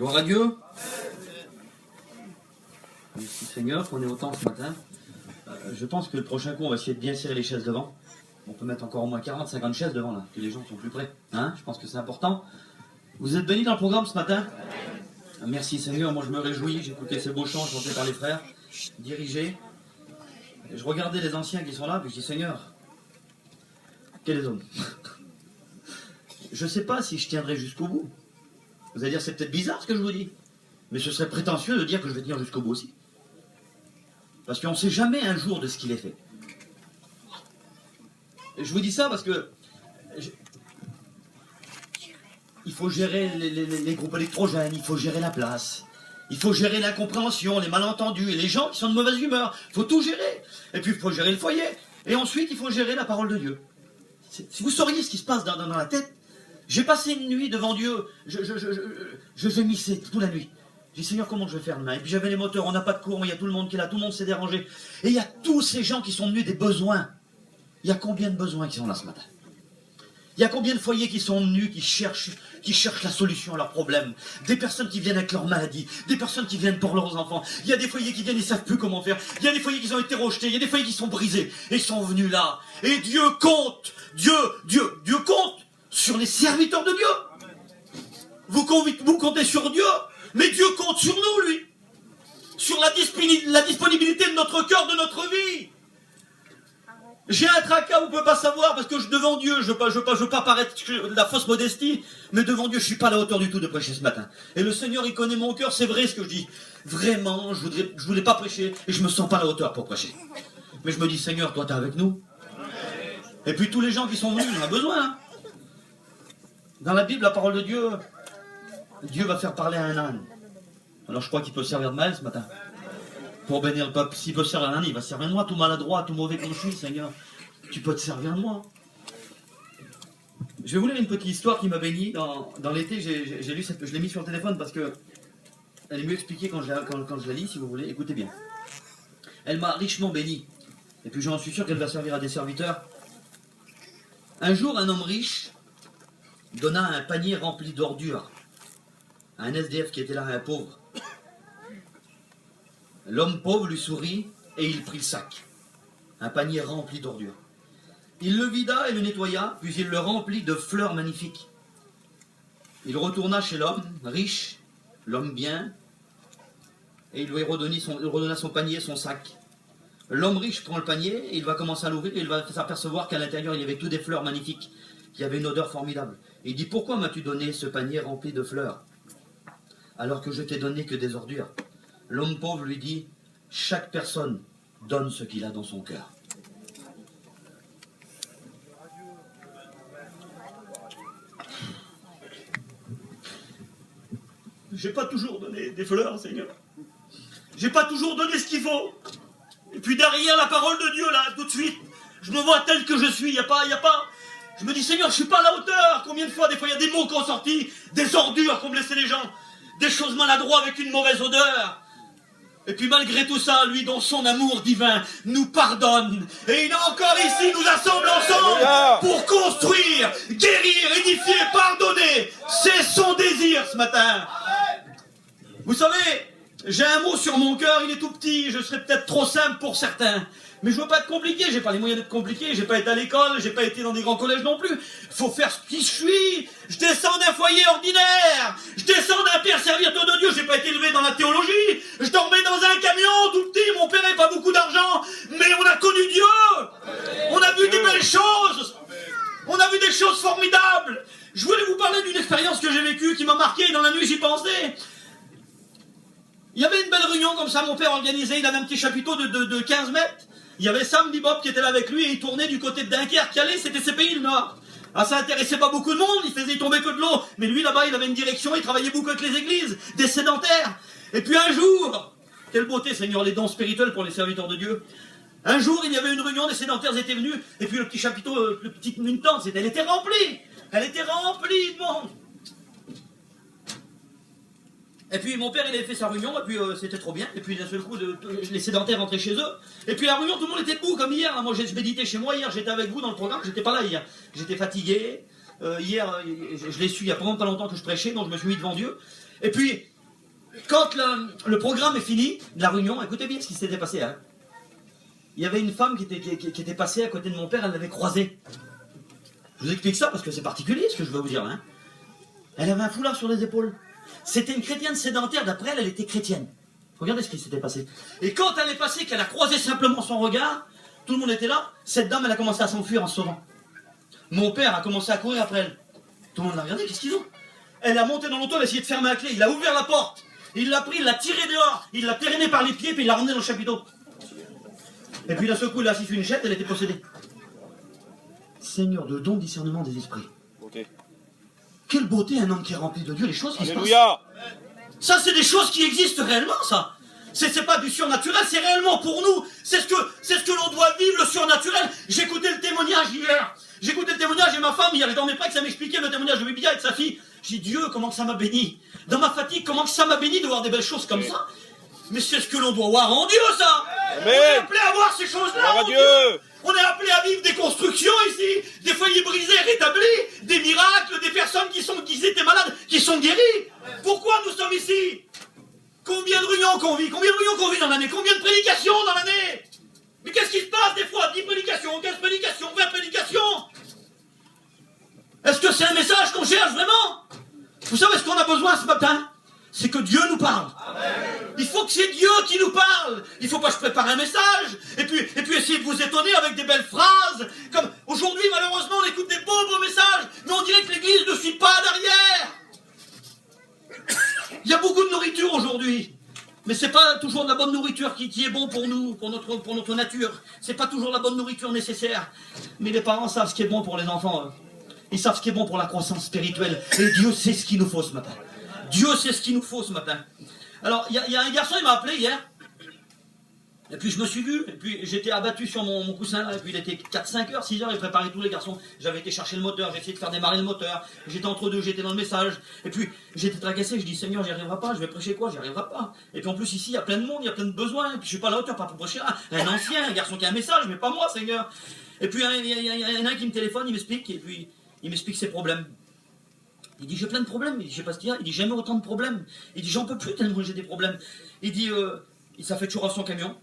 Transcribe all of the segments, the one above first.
Gloire à Dieu. Merci Seigneur qu'on est autant ce matin. Je pense que le prochain coup, on va essayer de bien serrer les chaises devant. On peut mettre encore au moins 40, 50 chaises devant là, que les gens sont plus près. Hein, je pense que c'est important. Vous êtes bénis dans le programme ce matin? Merci Seigneur, moi je me réjouis. J'écoutais ces beaux chants chantés par les frères, dirigés. Je regardais les anciens qui sont là, puis je dis Seigneur, quels hommes. Je ne sais pas si je tiendrai jusqu'au bout. Vous allez dire, c'est peut-être bizarre ce que je vous dis. Mais ce serait prétentieux de dire que je vais tenir jusqu'au bout aussi. Parce qu'on ne sait jamais un jour de ce qu'il est fait. Et je vous dis ça parce que... Il faut gérer les groupes électrogènes, il faut gérer la place. Il faut gérer l'incompréhension, les malentendus et les gens qui sont de mauvaise humeur. Il faut tout gérer. Et puis il faut gérer le foyer. Et ensuite, il faut gérer la parole de Dieu. Si vous sauriez ce qui se passe dans la tête, j'ai passé une nuit devant Dieu, je gémissais toute la nuit. J'ai dit, Seigneur, comment je vais faire demain? Et puis j'avais les moteurs, on n'a pas de courant, il y a tout le monde qui est là, tout le monde s'est dérangé. Et il y a tous ces gens qui sont venus des besoins. Il y a combien de besoins qui sont là ce matin? Il y a combien de foyers qui sont venus, qui cherchent la solution à leurs problèmes? Des personnes qui viennent avec leur maladie, des personnes qui viennent pour leurs enfants. Il y a des foyers qui viennent, ils ne savent plus comment faire. Il y a des foyers qui ont été rejetés, il y a des foyers qui sont brisés. Et ils sont venus là. Et Dieu compte, Dieu compte sur les serviteurs de Dieu. Vous comptez sur Dieu, mais Dieu compte sur nous, lui. Sur la disponibilité de notre cœur, de notre vie. J'ai un tracas, vous ne pouvez pas savoir, parce que devant Dieu, je ne veux pas paraître de la fausse modestie, mais devant Dieu, je ne suis pas à la hauteur du tout de prêcher ce matin. Et le Seigneur, il connaît mon cœur, c'est vrai ce que je dis. Vraiment, je voulais pas prêcher, et je ne me sens pas à la hauteur pour prêcher. Mais je me dis, Seigneur, toi, tu es avec nous. Et puis tous les gens qui sont venus, on a besoin. Hein. Dans la Bible, la parole de Dieu, Dieu va faire parler à un âne. Alors je crois qu'il peut servir de mal ce matin. Pour bénir le peuple. S'il peut servir un âne, il va servir de moi, tout maladroit, tout mauvais que je suis, Seigneur. Tu peux te servir de moi. Je vais vous lire une petite histoire qui m'a béni. Dans l'été, j'ai lu je l'ai mis sur le téléphone parce que elle est mieux expliquée quand je la lis, si vous voulez. Écoutez bien. Elle m'a richement béni. Et puis j'en suis sûr qu'elle va servir à des serviteurs. Un jour, un homme riche donna un panier rempli d'ordures à un SDF qui était là, un pauvre. L'homme pauvre lui sourit et il prit le sac. Un panier rempli d'ordures. Il le vida et le nettoya, puis il le remplit de fleurs magnifiques. Il retourna chez l'homme riche, l'homme bien, et il lui redonna son panier, son sac. L'homme riche prend le panier, et il va commencer à l'ouvrir, et il va s'apercevoir qu'à l'intérieur, il y avait tout des fleurs magnifiques, qui avaient une odeur formidable. Et il dit, pourquoi m'as-tu donné ce panier rempli de fleurs, alors que je t'ai donné que des ordures? L'homme pauvre lui dit, chaque personne donne ce qu'il a dans son cœur. J'ai pas toujours donné des fleurs, Seigneur. J'ai pas toujours donné ce qu'il faut. Et puis derrière la parole de Dieu, là, tout de suite, je me vois tel que je suis. Il y a pas. Je me dis, Seigneur, je suis pas à la hauteur. Combien de fois, des fois, il y a des mots qui ont sorti, des ordures qui ont blessé les gens, des choses maladroites avec une mauvaise odeur. Et puis malgré tout ça, lui, dans son amour divin, nous pardonne. Et il est encore ici, nous assemble ensemble pour construire, guérir, édifier, pardonner. C'est son désir ce matin. Vous savez, j'ai un mot sur mon cœur, il est tout petit, je serai peut-être trop simple pour certains. Mais je veux pas être compliqué, j'ai pas les moyens d'être compliqué, j'ai pas été à l'école, j'ai pas été dans des grands collèges non plus. Faut faire ce qui je suis. Je descends d'un foyer ordinaire, je descends d'un père serviteur de Dieu, j'ai pas été élevé dans la théologie, je dormais dans un camion tout petit, mon père n'avait pas beaucoup d'argent, mais on a connu Dieu, on a vu des belles choses, on a vu des choses formidables. Je voulais vous parler d'une expérience que j'ai vécue, qui m'a marqué, dans la nuit j'y pensais. Il y avait une belle réunion comme ça, mon père organisait, il avait un petit chapiteau de 15 mètres. Il y avait Sam Bibop qui était là avec lui et il tournait du côté de Dunkerque, Calais, c'était ses pays le Nord. Ah, ça intéressait pas beaucoup de monde, il tombait que de l'eau. Mais lui là-bas, il avait une direction, il travaillait beaucoup avec les églises, des sédentaires. Et puis un jour, quelle beauté Seigneur, les dons spirituels pour les serviteurs de Dieu. Un jour, il y avait une réunion, des sédentaires étaient venus, et puis le petit chapiteau, une tente, elle était remplie. Elle était remplie de monde. Et puis mon père il avait fait sa réunion, et puis c'était trop bien, et puis d'un seul coup les sédentaires rentraient chez eux, et puis la réunion tout le monde était debout comme hier, moi je méditais chez moi hier, j'étais avec vous dans le programme, j'étais pas là hier, j'étais fatigué, hier je l'ai su il y a pas longtemps que je prêchais, donc je me suis mis devant Dieu, et puis Quand le programme est fini, de la réunion, écoutez bien ce qui s'était passé. Hein. Il y avait une femme qui était passée à côté de mon père, elle l'avait croisé. Je vous explique ça parce que c'est particulier ce que je veux vous dire. Hein. Elle avait un foulard sur les épaules. C'était une chrétienne sédentaire, d'après elle, elle était chrétienne. Regardez ce qui s'était passé. Et quand elle est passée, qu'elle a croisé simplement son regard, tout le monde était là, cette dame, elle a commencé à s'enfuir en se sauvant. Mon père a commencé à courir après elle. Tout le monde l'a regardé, qu'est-ce qu'ils ont? Elle a monté dans l'auto, elle a essayé de fermer la clé, il a ouvert la porte, il l'a pris, il l'a tiré dehors, il l'a traîné par les pieds, puis il l'a ramené dans le chapiteau. Et puis d'un seul coup, il a assis sur une chaise, elle était possédée. Seigneur, de don, discernement des esprits. Beauté. Quelle beauté, un homme qui est rempli de Dieu, les choses qui se passent. Alléluia. Ça, c'est des choses qui existent réellement, ça. C'est pas du surnaturel, c'est réellement pour nous. C'est ce que l'on doit vivre, le surnaturel. J'écoutais le témoignage hier. J'écoutais le témoignage et ma femme hier, je dormais pas que ça m'expliquait le témoignage de Bibia avec sa fille. J'ai dit, Dieu, comment que ça m'a béni. Dans ma fatigue, comment que ça m'a béni de voir des belles choses comme ça. Mais c'est ce que l'on doit voir en Dieu, ça. Amen. On est appelé à voir ces choses-là en Dieu. On est appelé à vivre des constructions ici, des foyers brisés, rétablis, des miracles, des personnes qui étaient malades, qui sont guéries. Pourquoi nous sommes ici? Combien de réunions qu'on vit? Combien de réunions qu'on vit dans l'année? Combien de prédications dans l'année? Mais qu'est-ce qui se passe des fois? 10 prédications, 15 prédications, 20 prédications. Est-ce que c'est un message qu'on cherche vraiment? Vous savez ce qu'on a besoin ce matin? C'est que Dieu nous parle. Amen. Il faut que c'est Dieu qui nous parle. Il ne faut pas se préparer un message et puis essayer de vous étonner avec des belles phrases. Comme aujourd'hui, malheureusement, on écoute des beaux messages, mais on dirait que l'Église ne suit pas derrière. Il y a beaucoup de nourriture aujourd'hui, mais c'est pas toujours de la bonne nourriture qui est bon pour nous, pour notre nature. C'est pas toujours la bonne nourriture nécessaire. Mais les parents savent ce qui est bon pour les enfants. Ils savent ce qui est bon pour la croissance spirituelle. Et Dieu sait ce qu'il nous faut ce matin. Dieu sait ce qu'il nous faut ce matin. Alors, il y a un garçon, il m'a appelé hier. Et puis je me suis vu, et puis j'étais abattu sur mon coussin là, et puis il était 4, 5 heures, 6 heures, il préparait tous les garçons. J'avais été chercher le moteur, j'ai essayé de faire démarrer le moteur. J'étais entre deux, j'étais dans le message. Et puis j'étais tracassé, je dis Seigneur, j'y arriverai pas, je vais prêcher quoi, j'y arriverai pas. Et puis en plus ici, il y a plein de monde, il y a plein de besoins, et puis je suis pas à la hauteur, pas pour prêcher un ancien, un garçon qui a un message, mais pas moi, Seigneur. Et puis il y en a un qui me téléphone, il m'explique, et puis il m'explique ses problèmes. Il dit j'ai plein de problèmes, il dit je sais pas ce qu'il y a, il dit jamais autant de problèmes. Il dit j'en peux plus tellement j'ai des problèmes. Il dit ça fait toujours à son camion.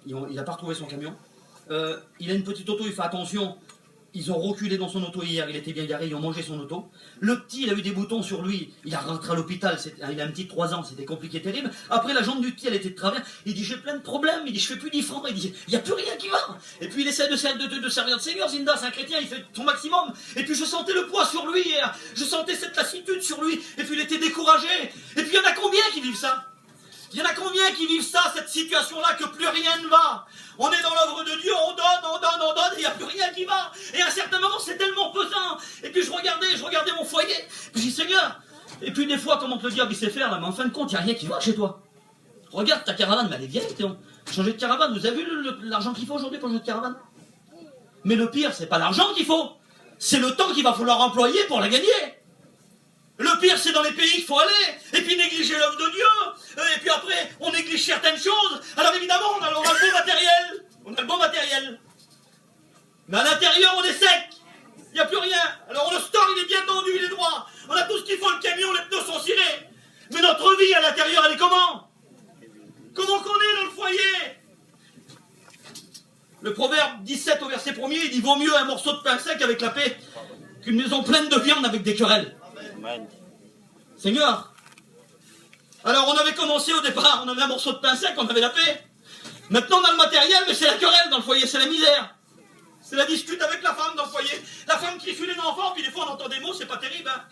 Il n'a pas retrouvé son camion. Il a une petite auto, il fait attention. Ils ont reculé dans son auto hier, il était bien garé, ils ont mangé son auto. Le petit, il a eu des boutons sur lui, il a rentré à l'hôpital, il a un petit de 3 ans, c'était compliqué, terrible. Après, la jambe du petit, elle était de travers. Il dit j'ai plein de problèmes, il dit je fais plus 10 francs, il dit il n'y a plus rien qui va. Et puis il essaie de servir le Seigneur, Zinda, c'est un chrétien, il fait son maximum. Et puis je sentais le poids sur lui hier, je sentais cette lassitude sur lui, et puis il était découragé. Et puis il y en a combien qui vivent ça? Il y en a combien qui vivent ça, cette situation-là, que plus rien ne va? On est dans l'œuvre de Dieu, on donne, et il n'y a plus rien qui va. Et à un certain moment, c'est tellement pesant. Et puis je regardais mon foyer, puis je dis Seigneur. Et puis des fois, comment que le diable il sait faire là, mais en fin de compte, il n'y a rien qui va chez toi. Regarde ta caravane, mais elle est vieille, Théon. Changer de caravane, vous avez vu l'argent qu'il faut aujourd'hui pour changer de caravane? Mais le pire, c'est pas l'argent qu'il faut, c'est le temps qu'il va falloir employer pour la gagner. Le pire, c'est dans les pays qu'il faut aller, et puis négliger l'œuvre de Dieu, et puis après, on néglige certaines choses. Alors évidemment, on a le bon matériel, mais à l'intérieur, on est sec, il n'y a plus rien. Alors le store, il est bien tendu, il est droit, on a tout ce qu'il faut, le camion, les pneus sont cirés, mais notre vie à l'intérieur, elle est comment? Comment qu'on est dans le foyer? Le proverbe 17 au verset 1er, il dit vaut mieux un morceau de pain sec avec la paix qu'une maison pleine de viande avec des querelles. Amen. Seigneur. Alors on avait commencé au départ, on avait un morceau de pain sec, on avait la paix. Maintenant on a le matériel, mais c'est la querelle dans le foyer, c'est la misère. C'est la dispute avec la femme dans le foyer. La femme crie sur les enfants, puis des fois on entend des mots, c'est pas terrible. Hein.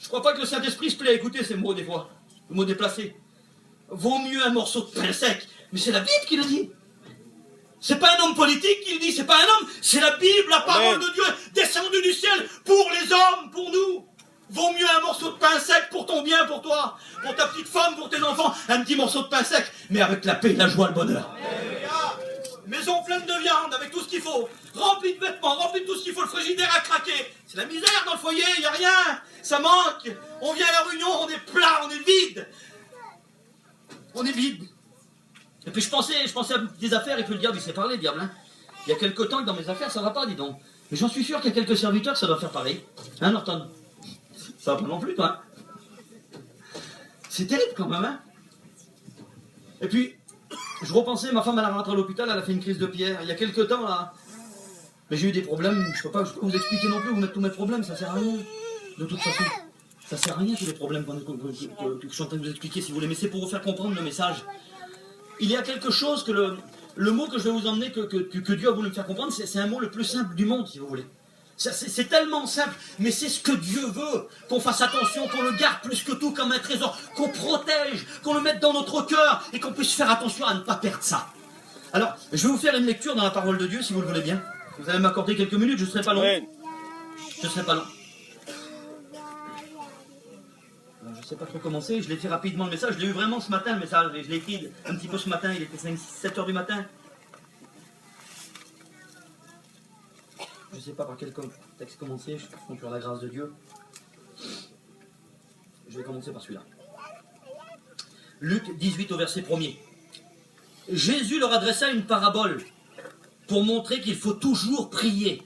Je crois pas que le Saint-Esprit se plaît à écouter ces mots des fois, les mots déplacés. Vaut mieux un morceau de pain sec, mais c'est la Bible qui le dit. C'est pas un homme politique qui le dit, c'est pas un homme, c'est la Bible, la parole de Dieu, descendue du ciel pour les hommes, pour nous. Vaut mieux un morceau de pain sec pour ton bien, pour toi, pour ta petite femme, pour tes enfants, un petit morceau de pain sec, mais avec la paix, la joie, le bonheur. Maison pleine de viande, avec tout ce qu'il faut, remplie de vêtements, remplie de tout ce qu'il faut, le frigidaire à craquer. C'est la misère dans le foyer, il n'y a rien, ça manque. On vient à la réunion, on est plat, on est vide. On est vide. Et puis je pensais à des affaires, et puis le diable, il s'est parlé, le diable. Hein. Il y a quelque temps que dans mes affaires, ça va pas, dis donc. Mais j'en suis sûr qu'il y a quelques serviteurs, ça doit faire pareil. Hein, Norton? Ça va pas non plus, toi. C'est terrible quand même, hein. Et puis, je repensais, ma femme, elle a rentré à l'hôpital, elle a fait une crise de pierre. Il y a quelques temps, là, mais j'ai eu des problèmes, je peux pas vous expliquer non plus, vous mettre tous mes problèmes, ça sert à rien. De toute façon, ça sert à rien tous les problèmes que je suis en train de vous expliquer, si vous voulez, mais c'est pour vous faire comprendre le message. Il y a quelque chose que le mot que je vais vous emmener, que Dieu a voulu me faire comprendre, c'est un mot le plus simple du monde, si vous voulez. C'est tellement simple, mais c'est ce que Dieu veut, qu'on fasse attention, qu'on le garde plus que tout comme un trésor, qu'on protège, qu'on le mette dans notre cœur et qu'on puisse faire attention à ne pas perdre ça. Alors, je vais vous faire une lecture dans la parole de Dieu, si vous le voulez bien. Vous allez m'accorder quelques minutes, je ne serai pas long. Ouais. Je ne serai pas long. Alors, je ne sais pas trop commencer, je l'ai fait rapidement le message, je l'ai eu vraiment ce matin le message, je l'ai écrit un petit peu ce matin, il était 7 heures du matin. Je ne sais pas par quel texte commencer, je compte sur la grâce de Dieu. Je vais commencer par celui-là. Luc 18 au verset 1er. Jésus leur adressa une parabole pour montrer qu'il faut toujours prier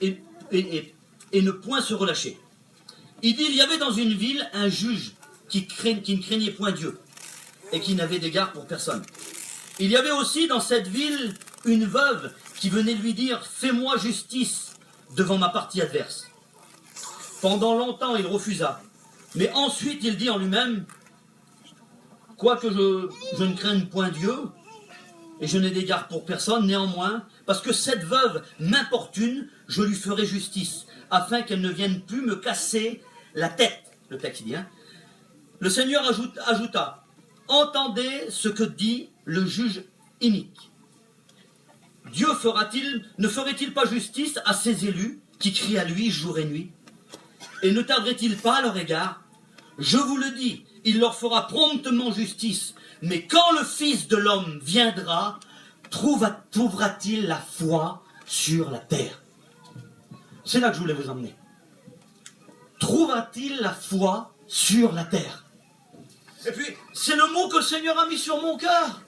et ne point se relâcher. Il dit, il y avait dans une ville un juge qui ne craignait point Dieu et qui n'avait d'égard pour personne. Il y avait aussi dans cette ville une veuve qui venait lui dire, fais-moi justice devant ma partie adverse. Pendant longtemps, il refusa. Mais ensuite, il dit en lui-même, quoique je ne craigne point Dieu, et je n'ai d'égard pour personne, néanmoins, parce que cette veuve m'importune, je lui ferai justice, afin qu'elle ne vienne plus me casser la tête. Le texte dit, hein. Le Seigneur ajouta, entendez ce que dit le juge inique. Dieu ne ferait-il pas justice à ses élus qui crient à lui jour et nuit? Et ne tarderait-il pas à leur égard? Je vous le dis, il leur fera promptement justice. Mais quand le Fils de l'homme viendra, trouvera-t-il la foi sur la terre? C'est là que je voulais vous emmener. Trouvera-t-il la foi sur la terre? Et puis, c'est le mot que le Seigneur a mis sur mon cœur.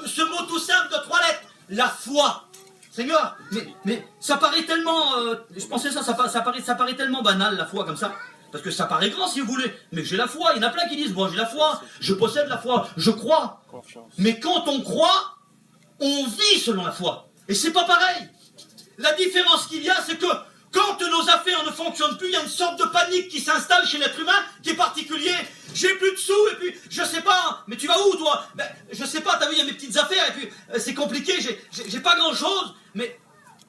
Ce mot tout simple de 3 lettres. La foi. Seigneur, mais ça paraît tellement... je pensais ça paraît tellement banal, la foi, comme ça. Parce que ça paraît grand, si vous voulez. Mais j'ai la foi. Il y en a plein qui disent, bon, j'ai la foi, je possède la foi, je crois. Confiance. Mais quand on croit, on vit selon la foi. Et c'est pas pareil. La différence qu'il y a, c'est que quand nos affaires ne fonctionnent plus, il y a une sorte de panique qui s'installe chez l'être humain, qui est particulier. J'ai plus de sous, et puis, je sais pas, mais tu vas où, toi? Ben, je sais pas, t'as vu, il y a mes petites affaires, et puis, c'est compliqué, j'ai pas grand-chose, mais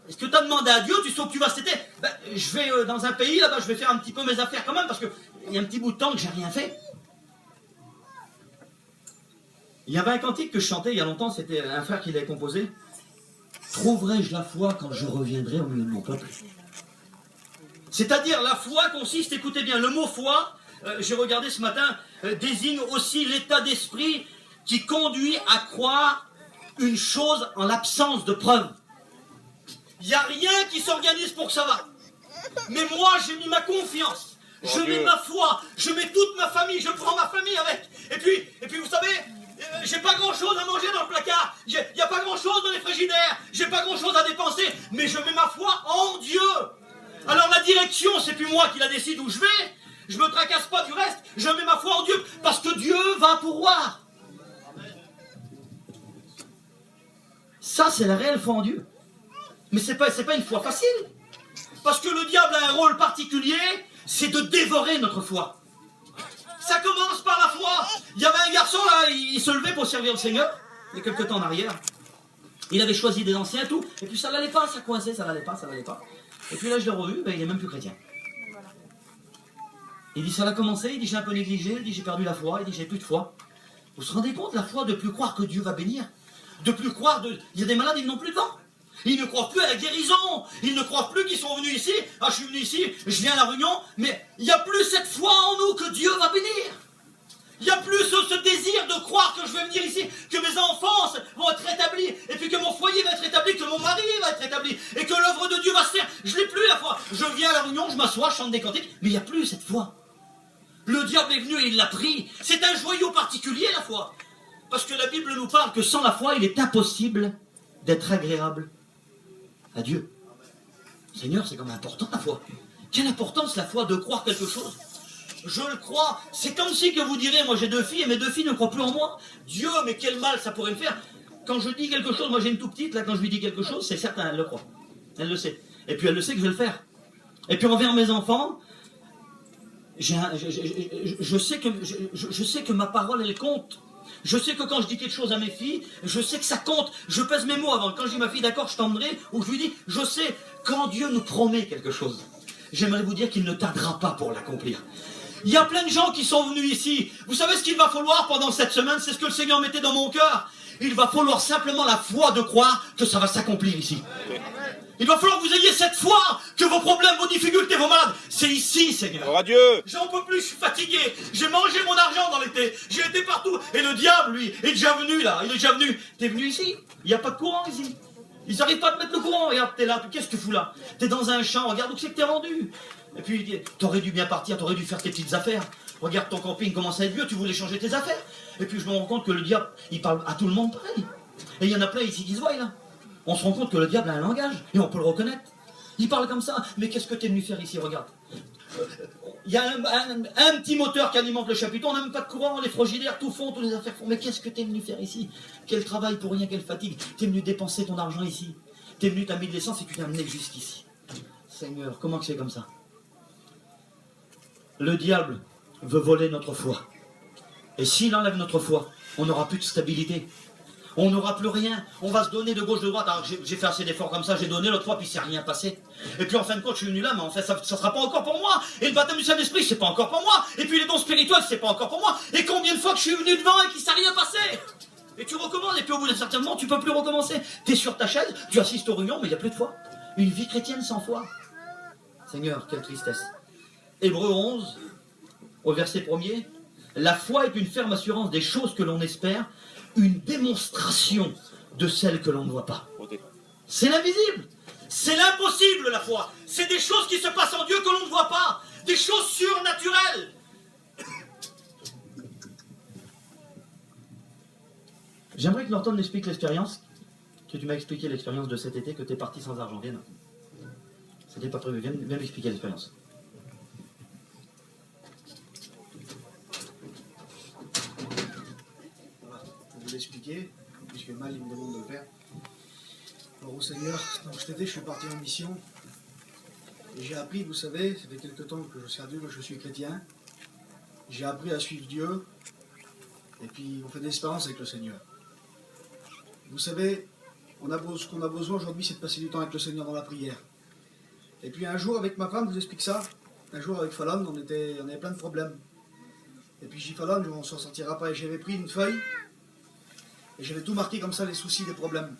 est-ce que t'as demandé à Dieu, tu sais où tu vas cet été? Ben, je vais dans un pays, là-bas, je vais faire un petit peu mes affaires quand même, parce que il y a un petit bout de temps que j'ai rien fait. Il y avait un cantique que je chantais il y a longtemps, c'était un frère qui l'avait composé. Trouverai-je la foi quand je reviendrai au milieu de mon peuple? C'est-à-dire, la foi consiste, écoutez bien, le mot foi, j'ai regardé ce matin, désigne aussi l'état d'esprit qui conduit à croire une chose en l'absence de preuve. Il n'y a rien qui s'organise pour que ça va. Mais moi, j'ai mis ma confiance, je mets ma foi, je mets toute ma famille, je prends ma famille avec. Et puis vous savez, j'ai pas grand-chose à manger dans le placard, il n'y a pas grand-chose dans les frigidaires, j'ai pas grand-chose à dépenser, mais je mets ma foi en Dieu. Alors la direction, c'est plus moi qui la décide où je vais, je me tracasse pas du reste, je mets ma foi en Dieu, parce que Dieu va pourvoir. Ça, c'est la réelle foi en Dieu. Mais c'est pas une foi facile. Parce que le diable a un rôle particulier, c'est de dévorer notre foi. Ça commence par la foi. Il y avait un garçon là, il se levait pour servir le Seigneur, il y a quelques temps en arrière. Il avait choisi des anciens et tout, et puis ça l'allait pas, ça coinçait, ça l'allait pas. Et puis là je l'ai revu, ben, il est même plus chrétien. Il dit ça a commencé, il dit j'ai un peu négligé, il dit j'ai perdu la foi, il dit j'ai plus de foi. Vous vous rendez compte, la foi de plus croire que Dieu va bénir, de plus croire il y a des malades, ils n'ont plus de vent. Ils ne croient plus à la guérison, ils ne croient plus qu'ils sont venus ici, ah je suis venu ici, je viens à la réunion, mais il n'y a plus cette foi en nous que Dieu va bénir. Il n'y a plus ce désir de croire que je vais venir ici, que mes enfants vont être rétablis, et puis que mon foyer va être rétabli, que mon mari va être rétabli, et que l'œuvre de Dieu va se faire. Je n'ai plus la foi. Je viens à la réunion, je m'assois, je chante des cantiques, mais il n'y a plus cette foi. Le diable est venu et il l'a pris. C'est un joyau particulier, la foi. Parce que la Bible nous parle que sans la foi, il est impossible d'être agréable à Dieu. Seigneur, c'est quand même important la foi. Quelle importance la foi de croire quelque chose. Je le crois. C'est comme si que vous direz, moi j'ai 2 filles et mes 2 filles ne croient plus en moi. Dieu, mais quel mal ça pourrait me faire. Quand je dis quelque chose, moi j'ai une tout petite, là quand je lui dis quelque chose, c'est certain, elle le croit. Elle le sait. Et puis elle le sait que je vais le faire. Et puis envers mes enfants, je sais que ma parole elle compte. Je sais que quand je dis quelque chose à mes filles, je sais que ça compte. Je pèse mes mots avant. Quand je dis à ma fille d'accord, je t'emmènerai, ou je lui dis, je sais, quand Dieu nous promet quelque chose, j'aimerais vous dire qu'il ne tardera pas pour l'accomplir. Il y a plein de gens qui sont venus ici. Vous savez ce qu'il va falloir pendant cette semaine? C'est ce que le Seigneur mettait dans mon cœur. Il va falloir simplement la foi de croire que ça va s'accomplir ici. Il va falloir que vous ayez cette foi que vos problèmes, vos difficultés, vos malades, c'est ici, Seigneur. Gloire à Dieu. J'en peux plus, je suis fatigué. J'ai mangé mon argent dans l'été. J'ai été partout. Et le diable, lui, est déjà venu là. Il est déjà venu. T'es venu ici? Il n'y a pas de courant ici. Ils n'arrivent pas à te mettre le courant. Regarde, t'es là. Qu'est-ce que tu fous là? T'es dans un champ. Regarde où c'est que t'es rendu. Et puis, t'aurais dû bien partir. T'aurais dû faire tes petites affaires. Regarde, ton camping commence à être vieux. Tu voulais changer tes affaires. Et puis, je me rends compte que le diable, il parle à tout le monde pareil. Et il y en a plein ici qui se voient là. On se rend compte que le diable a un langage. Et on peut le reconnaître. Il parle comme ça. Mais qu'est-ce que t'es venu faire ici? Regarde. Il y a un petit moteur qui alimente le chapiteau. On n'a même pas de courant. Les frigidaires tout font, toutes les affaires font. Mais qu'est-ce que t'es venu faire ici? Quel travail pour rien, quelle fatigue. T'es venu dépenser ton argent ici. T'es venu, t'as mis de l'essence et tu t'es amené jusqu'ici. Seigneur, comment que c'est comme ça? Le diable veut voler notre foi. Et s'il enlève notre foi, on n'aura plus de stabilité. On n'aura plus rien, on va se donner de gauche, de droite. Alors j'ai fait assez d'efforts comme ça, j'ai donné l'autre fois, puis c'est rien passé. Et puis en fin de compte, je suis venu là, mais en fait, ça sera pas encore pour moi. Et le baptême du Saint-Esprit, c'est pas encore pour moi. Et puis les dons spirituels, c'est pas encore pour moi. Et combien de fois que je suis venu devant et qu'il s'est rien passé? Et tu recommences, et puis au bout d'un certain moment, tu peux plus recommencer. T'es sur ta chaise, tu assistes aux réunions, mais il n'y a plus de foi. Une vie chrétienne sans foi. Seigneur, quelle tristesse. Hébreux 11, au verset 1er, la foi est une ferme assurance des choses que l'on espère, une démonstration de celles que l'on ne voit pas. C'est l'invisible, c'est l'impossible la foi. C'est des choses qui se passent en Dieu que l'on ne voit pas, des choses surnaturelles. J'aimerais que Norton m'explique l'expérience, que tu m'as expliqué l'expérience de cet été, que tu es parti sans argent. Viens. C'était pas prévu, viens m'expliquer l'expérience. Expliquer, puisque mal il me demande de le faire. Alors au Seigneur, donc cet été je suis parti en mission et j'ai appris, vous savez, ça fait quelque temps que je sers Dieu, que je suis chrétien, j'ai appris à suivre Dieu et puis on fait des expériences avec le Seigneur. Vous savez, ce qu'on a besoin aujourd'hui, c'est de passer du temps avec le Seigneur dans la prière. Et puis un jour avec ma femme, je vous explique ça, un jour avec Fallon, on avait plein de problèmes. Et puis j'ai dit Fallon, on ne s'en sortira pas, et j'avais pris une feuille. Et j'avais tout marqué comme ça, les soucis, les problèmes.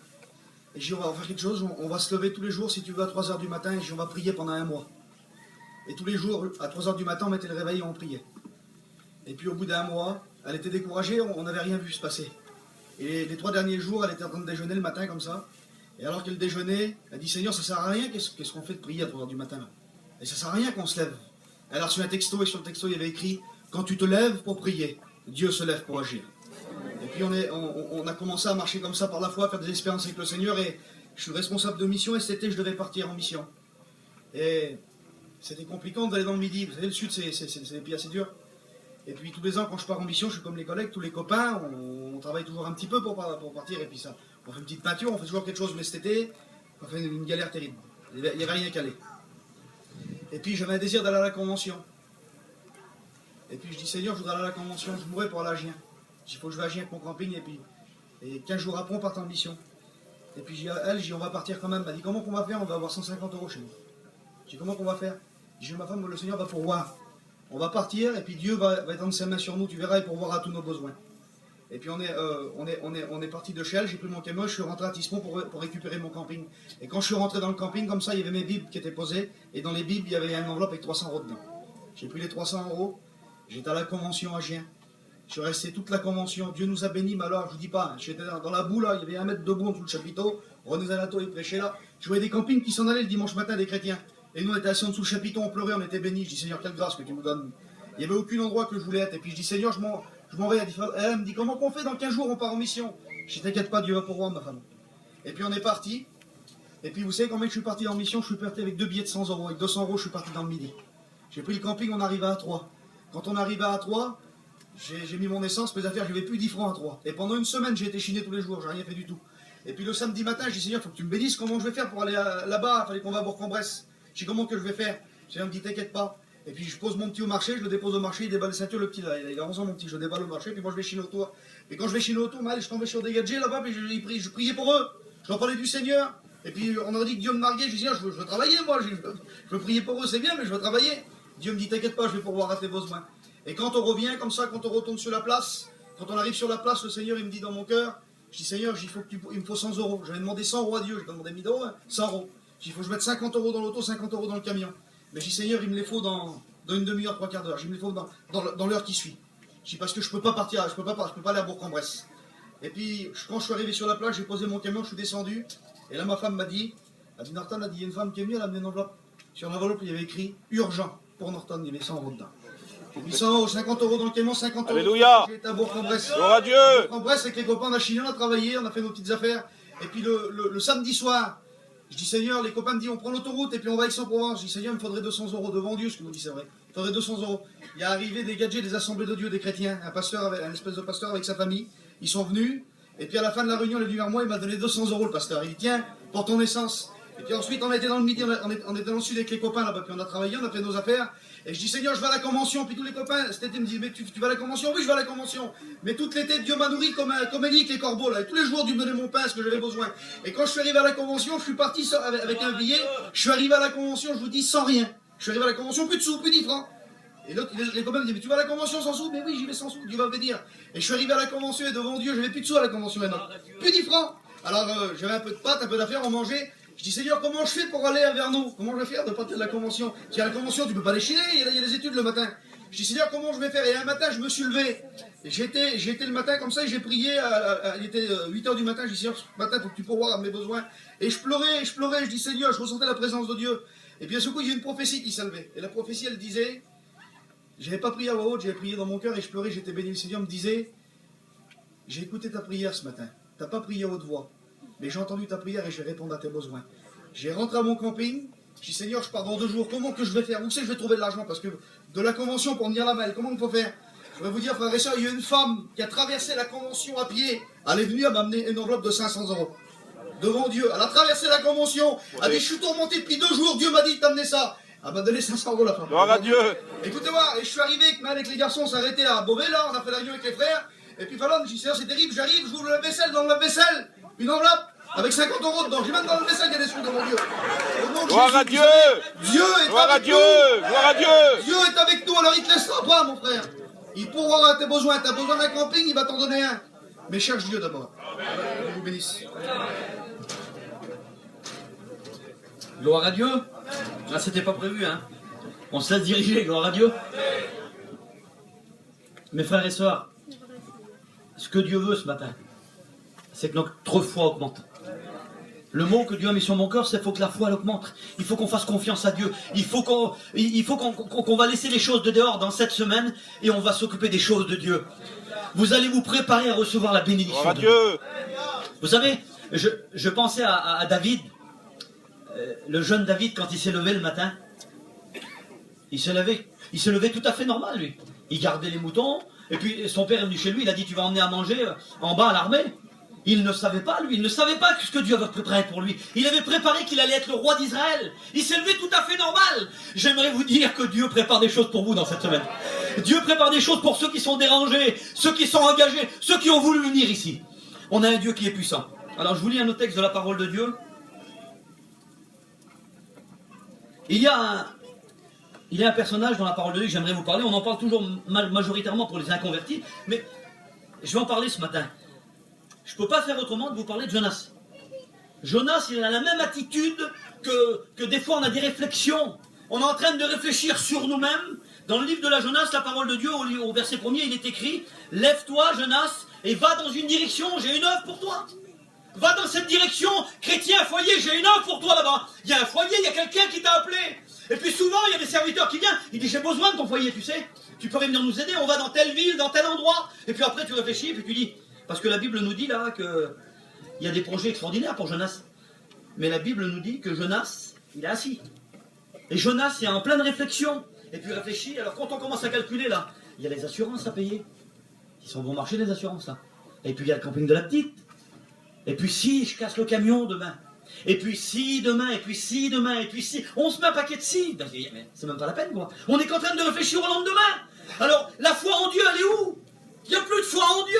Et j'ai dit, on va faire quelque chose, on va se lever tous les jours, si tu veux, à 3h du matin, et on va prier pendant un mois. Et tous les jours, à 3h du matin, on mettait le réveil et on priait. Et puis au bout d'un mois, elle était découragée, on n'avait rien vu se passer. Et les 3 derniers jours, elle était en train de déjeuner le matin comme ça. Et alors qu'elle déjeunait, elle dit, Seigneur, ça sert à rien, qu'est-ce qu'on fait de prier à 3h du matin là? Et ça sert à rien qu'on se lève. Elle a reçu un texto, et sur le texto, il y avait écrit, quand tu te lèves pour prier, Dieu se lève pour agir. Et puis on a commencé à marcher comme ça par la foi, à faire des expériences avec le Seigneur, et je suis responsable de mission, et cet été je devais partir en mission. Et c'était compliqué d'aller dans le Midi, vous savez le Sud c'est des pays assez durs. Et puis tous les ans quand je pars en mission, je suis comme les collègues, tous les copains, on travaille toujours un petit peu pour partir, et puis ça, on fait une petite peinture, on fait toujours quelque chose, mais cet été, on fait une galère terrible, il n'y avait rien qu'à aller. Et puis j'avais un désir d'aller à la convention. Et puis je dis Seigneur, je voudrais aller à la convention, je mourrais pour aller à Gien. Il faut que je vais agir avec mon camping et 15 jours après on part en mission. Et puis elle, on va partir quand même. Elle dit comment qu'on va faire? On va avoir 150 € chez nous. Je dis comment qu'on va faire? Je dis ma femme, le Seigneur va pourvoir. On va partir et puis Dieu va étendre ses mains sur nous, tu verras, et pourvoir à tous nos besoins. Et puis on est parti de chez elle, j'ai pris mon témoin, je suis rentré à Tismont pour récupérer mon camping. Et quand je suis rentré dans le camping, comme ça, il y avait mes bibles qui étaient posées, et dans les bibles, il y avait une enveloppe avec 300 € dedans. J'ai pris les 300 €, j'étais à la convention à Gien. Je suis resté toute la convention, Dieu nous a bénis, mais alors je vous dis pas, j'étais dans la boue là, il y avait 1 mètre de boue en dessous le chapiteau, René Zanato il prêchait là, je voyais des campings qui s'en allaient le dimanche matin, des chrétiens, et nous on était assis en dessous le chapiteau, on pleurait, on était bénis, je dis Seigneur quelle grâce que tu nous donnes, il n'y avait aucun endroit que je voulais être, et puis je dis Seigneur je m'en vais, elle me dit comment qu'on fait dans 15 jours on part en mission, je dis t'inquiète pas Dieu va pourvoir ma femme, et puis on est parti, et puis vous savez combien je suis parti en mission, je suis parti avec 2 billets de 100 €, avec 200 € je suis parti dans le Midi, j'ai pris le camping, on arrivait à 3. Quand on arriva à Troyes, j'ai mis mon essence, mes affaires, j'avais plus 10 francs à Troyes. Et pendant une semaine, j'ai été chiné tous les jours, j'ai rien fait du tout. Et puis le samedi matin, j'ai dit Seigneur, il faut que tu me bénisses, comment je vais faire pour aller là-bas, il fallait qu'on va à Bourg-en-Bresse. J'ai dit comment que je vais faire. Seigneur me dit t'inquiète pas. Et puis je pose mon petit au marché, je le dépose au marché, il déballe les ceintures, le petit là, il a 11 ans mon petit, je le déballe au marché, puis moi je vais chiner autour. Et quand je vais chiner autour, je tombais sur des gadgets là-bas, puis je priais pour eux. Je leur parlais du Seigneur. Et puis on a dit que Dieu me narguait, je dis je veux travailler moi, je veux prier pour eux, c'est bien, mais je veux travailler. Dieu me dit t'inquiète pas, je vais pourvoir à tes besoins. Et quand on revient comme ça, quand on retourne sur la place, quand on arrive sur la place, le Seigneur il me dit dans mon cœur, je dis Seigneur, il me faut 100 euros. J'avais demandé 100 euros à Dieu, je pas demandé 1000 euros, 100 euros. Il faut que je mette 50 euros dans l'auto, 50 euros dans le camion. Mais je dis Seigneur, il me les faut dans une demi-heure, 3/4 d'heure. Il me les faut dans l'heure qui suit. Je dis parce que je peux pas partir, je peux pas aller à Bourg-en-Bresse. Et puis quand je suis arrivé sur la plage, j'ai posé mon camion, je suis descendu. Et là ma femme m'a dit, Norton, il y a une femme qui est venue, elle a amené une enveloppe. Sur l'enveloppe, il y avait écrit urgent pour Norton, il y avait 100 euros dedans. J'ai mis 100 euros, 50 euros dans le camion, 50 euros. Alléluia. J'ai été à Bourg-en-Bresse. Gloire à Dieu. Bourg-en-Bresse, avec les copains, on a chiné, on a travaillé, on a fait nos petites affaires. Et puis le samedi soir, je dis Seigneur, les copains me disent on prend l'autoroute et puis on va à Aix-en-Provence. Je dis Seigneur, il me faudrait 200 euros devant Dieu, ce que vous dites c'est vrai. Il faudrait 200 euros. Il y a arrivé des gadgets des assemblées de Dieu, des chrétiens, un espèce de pasteur avec sa famille. Ils sont venus et puis à la fin de la réunion, il est venu vers moi, il m'a donné 200 euros le pasteur. Il dit tiens, pour ton essence. Et puis ensuite, on a été dans le midi, on était dans le sud avec les copains là-bas, puis on a travaillé, on a fait nos affaires. Et je dis Seigneur, je vais à la convention. Puis tous les copains cet été me disent mais tu vas à la convention? Oui, je vais à la convention. Mais tout l'été, Dieu m'a nourri comme Élie, les corbeaux là. Et tous les jours, Dieu me donnait mon pain, ce que j'avais besoin. Et quand je suis arrivé à la convention, je suis parti avec un billet. Je suis arrivé à la convention, je vous dis sans rien. Je suis arrivé à la convention, plus de sous, plus 10 francs. Et l'autre, les copains me disent mais tu vas à la convention sans sous? Mais oui, j'y vais sans sous, Dieu va me dire. Et je suis arrivé à la convention et devant Dieu, j'avais plus de sous à la convention maintenant. Plus 10 francs. Alors j'avais un peu de pâtes, un peu d'affaires, on mangeait. Je dis Seigneur, comment je fais pour aller à Vernon? Comment je vais faire de partir de la convention? Parce qu'à la convention, tu peux pas les chiner, il y a des études le matin. Je dis Seigneur, comment je vais faire? Et un matin, je me suis levé. J'étais le matin comme ça et j'ai prié. Il était 8h du matin. Je dis Seigneur, ce matin, il faut que tu pourvoies à mes besoins. Et je pleurais. Je dis Seigneur, je ressentais la présence de Dieu. Et puis à ce coup, il y a une prophétie qui s'est levée. Et la prophétie, elle disait, j'avais pas prié à voix haute, j'avais prié dans mon cœur et je pleurais, j'étais béni. Le Seigneur me disait, j'ai écouté ta prière ce matin. T'as pas prié à haute voix. Mais j'ai entendu ta prière et je vais répondre à tes besoins. J'ai rentré à mon camping, je dis Seigneur, je pars dans 2 jours, comment que je vais faire? Où c'est que je vais trouver de l'argent? Parce que de la convention pour venir là-bas, comment on peut faire? Je vais vous dire, frères et sœurs, il y a une femme qui a traversé la convention à pied. Elle est venue, elle m'a amené une enveloppe de 500 euros. Devant Dieu, elle a traversé la convention. Elle a dit, je suis tourmenté depuis 2 jours, Dieu m'a dit de t'amener ça. Elle m'a donné 500 euros la femme. Gloire à Dieu. Écoutez-moi, et je suis arrivé avec les garçons, on s'est arrêté à Beauvais, là, on a fait la réunion avec les frères. Et puis voilà, je dis Seigneur, c'est terrible, j'arrive, je ouvre la vaisselle, dans la vaisselle, une enveloppe. Avec 50 euros dedans, j'ai même dans le vaisselle, il y a des sous devant Dieu. Gloire à Dieu. Dieu est Gloire à avec Dieu. nous. Gloire à Dieu. Dieu est avec nous, alors il te laissera pas, mon frère. Il pourra à tes besoins. T'as besoin d'un camping, il va t'en donner un. Mais cherche Dieu d'abord. Je vous bénisse. Gloire à Dieu. Ah, c'était pas prévu, hein. On se laisse diriger, gloire à Dieu. Mes frères et sœurs, ce que Dieu veut ce matin, c'est que notre foi augmente. Le mot que Dieu a mis sur mon cœur, c'est qu'il faut que la foi elle augmente. Il faut qu'on fasse confiance à Dieu. Il faut qu'on va laisser les choses de dehors dans cette semaine et on va s'occuper des choses de Dieu. Vous allez vous préparer à recevoir la bénédiction de Dieu. Vous savez, je pensais à David, le jeune David, quand il s'est levé le matin. Il se levait tout à fait normal, lui. Il gardait les moutons, et puis son père est venu chez lui, il a dit tu vas emmener à manger en bas à l'armée. Il ne savait pas, lui, il ne savait pas ce que Dieu avait préparé pour lui. Il avait préparé qu'il allait être le roi d'Israël. Il s'est levé tout à fait normal. J'aimerais vous dire que Dieu prépare des choses pour vous dans cette semaine. Dieu prépare des choses pour ceux qui sont dérangés, ceux qui sont engagés, ceux qui ont voulu venir ici. On a un Dieu qui est puissant. Alors je vous lis un autre texte de la parole de Dieu. Il y a un personnage dans la parole de Dieu que j'aimerais vous parler. On en parle toujours majoritairement pour les inconvertis, mais je vais en parler ce matin. Je ne peux pas faire autrement de vous parler de Jonas. Jonas, il a la même attitude que des fois on a des réflexions. On est en train de réfléchir sur nous-mêmes. Dans le livre de la Jonas, la parole de Dieu, au verset 1er, il est écrit « Lève-toi, Jonas, et va dans une direction, j'ai une œuvre pour toi. Va dans cette direction, chrétien, foyer, j'ai une œuvre pour toi là-bas. Il y a un foyer, il y a quelqu'un qui t'a appelé. Et puis souvent, il y a des serviteurs qui viennent, il dit j'ai besoin de ton foyer, tu sais. Tu peux venir nous aider, on va dans telle ville, dans tel endroit. Et puis après, tu réfléchis, et puis tu dis... Parce que la Bible nous dit là qu'il y a des projets extraordinaires pour Jonas. Mais la Bible nous dit que Jonas, il est assis. Et Jonas est en pleine réflexion. et puis réfléchis. Alors quand on commence à calculer là, il y a les assurances à payer. Ils sont bon marché les assurances là. Et puis il y a le camping de la petite. Et puis si je casse le camion demain. Et puis si demain, et puis si demain, et puis si. On se met un paquet de si. Ben, mais c'est même pas la peine quoi. On est en train de réfléchir au lendemain. Alors la foi en Dieu, elle est où? Il n'y a plus de foi en Dieu.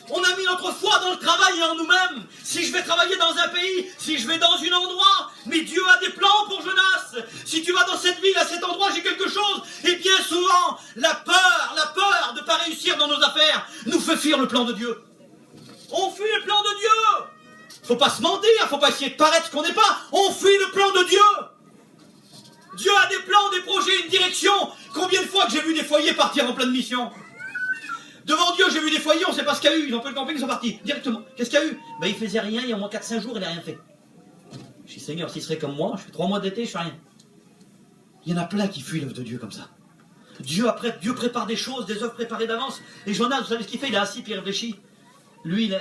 On a mis notre foi dans le travail et en nous-mêmes. Si je vais travailler dans un pays, si je vais dans un endroit, mais Dieu a des plans pour Jonas. Si tu vas dans cette ville, à cet endroit, j'ai quelque chose. Et bien souvent, la peur de ne pas réussir dans nos affaires nous fait fuir le plan de Dieu. On fuit le plan de Dieu. Faut pas se mentir, faut pas essayer de paraître ce qu'on n'est pas. On fuit le plan de Dieu. Dieu a des plans, des projets, une direction. Combien de fois que j'ai vu des foyers partir en pleine mission? Devant Dieu, j'ai vu des foyers, on ne sait pas ce qu'il y a eu. Ils ont pris le camping, ils sont partis, directement. Qu'est-ce qu'il y a eu? Ben, il faisait rien, il y a au moins 4-5 jours, il n'a rien fait. Je dis, Seigneur, s'il serait comme moi, je fais 3 mois d'été, je fais rien. Il y en a plein qui fuient l'œuvre de Dieu comme ça. Dieu prépare des choses, des œuvres préparées d'avance. Et Jonas, vous savez ce qu'il fait? Il est assis, puis il réfléchit. Lui,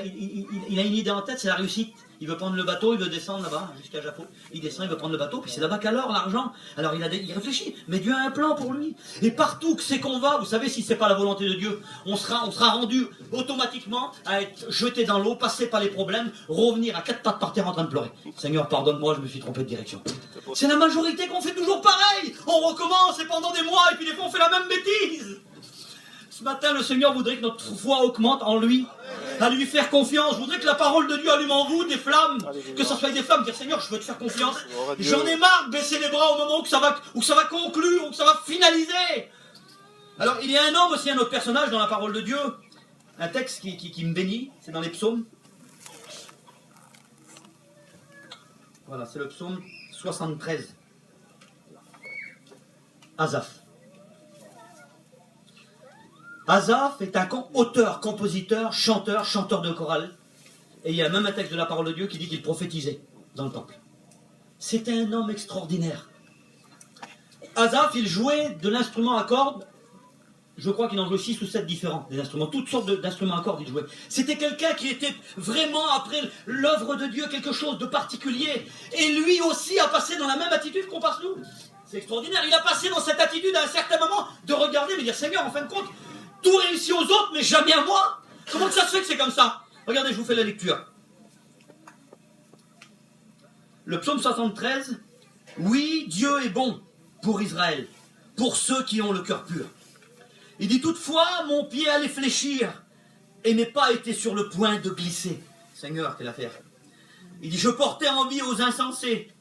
il a une idée en tête, c'est la réussite. Il veut prendre le bateau, il veut descendre là-bas, jusqu'à Japon. Il descend, il veut prendre le bateau, puis c'est là-bas qu'alors l'argent. Alors il réfléchit, mais Dieu a un plan pour lui. Et partout que c'est qu'on va, vous savez, si c'est pas la volonté de Dieu, on sera rendu automatiquement à être jeté dans l'eau, passer par les problèmes, revenir à 4 pattes par terre en train de pleurer. Seigneur, pardonne-moi, je me suis trompé de direction. C'est la majorité qu'on fait toujours pareil. On recommence, et pendant des mois, et puis des fois on fait la même bêtise. Ce matin, le Seigneur voudrait que notre foi augmente en lui, à lui faire confiance. Je voudrais que la parole de Dieu allume en vous des flammes, que ça soit des flammes, dire Seigneur, je veux te faire confiance. J'en ai marre de baisser les bras au moment où ça va conclure, où ça va finaliser. Alors, il y a un homme aussi, un autre personnage dans la parole de Dieu, un texte qui me bénit, c'est dans les psaumes. Voilà, c'est le psaume 73. Asaph. Asaph est un auteur, compositeur, chanteur de chorale. Et il y a même un texte de la parole de Dieu qui dit qu'il prophétisait dans le temple. C'était un homme extraordinaire. Asaph, il jouait de l'instrument à cordes. Je crois qu'il en jouait 6 ou 7 différents, des instruments, toutes sortes d'instruments à cordes il jouait. C'était quelqu'un qui était vraiment, après l'œuvre de Dieu, quelque chose de particulier. Et lui aussi a passé dans la même attitude qu'on passe nous. C'est extraordinaire. Il a passé dans cette attitude à un certain moment de regarder, mais dire Seigneur, en fin de compte, tout réussit aux autres, mais jamais à moi. Comment ça se fait que c'est comme ça? Regardez, je vous fais la lecture. Le psaume 73. Oui, Dieu est bon pour Israël, pour ceux qui ont le cœur pur. Il dit toutefois, mon pied allait fléchir et n'ai pas été sur le point de glisser. Seigneur, quelle affaire. Il dit, je portais envie aux insensés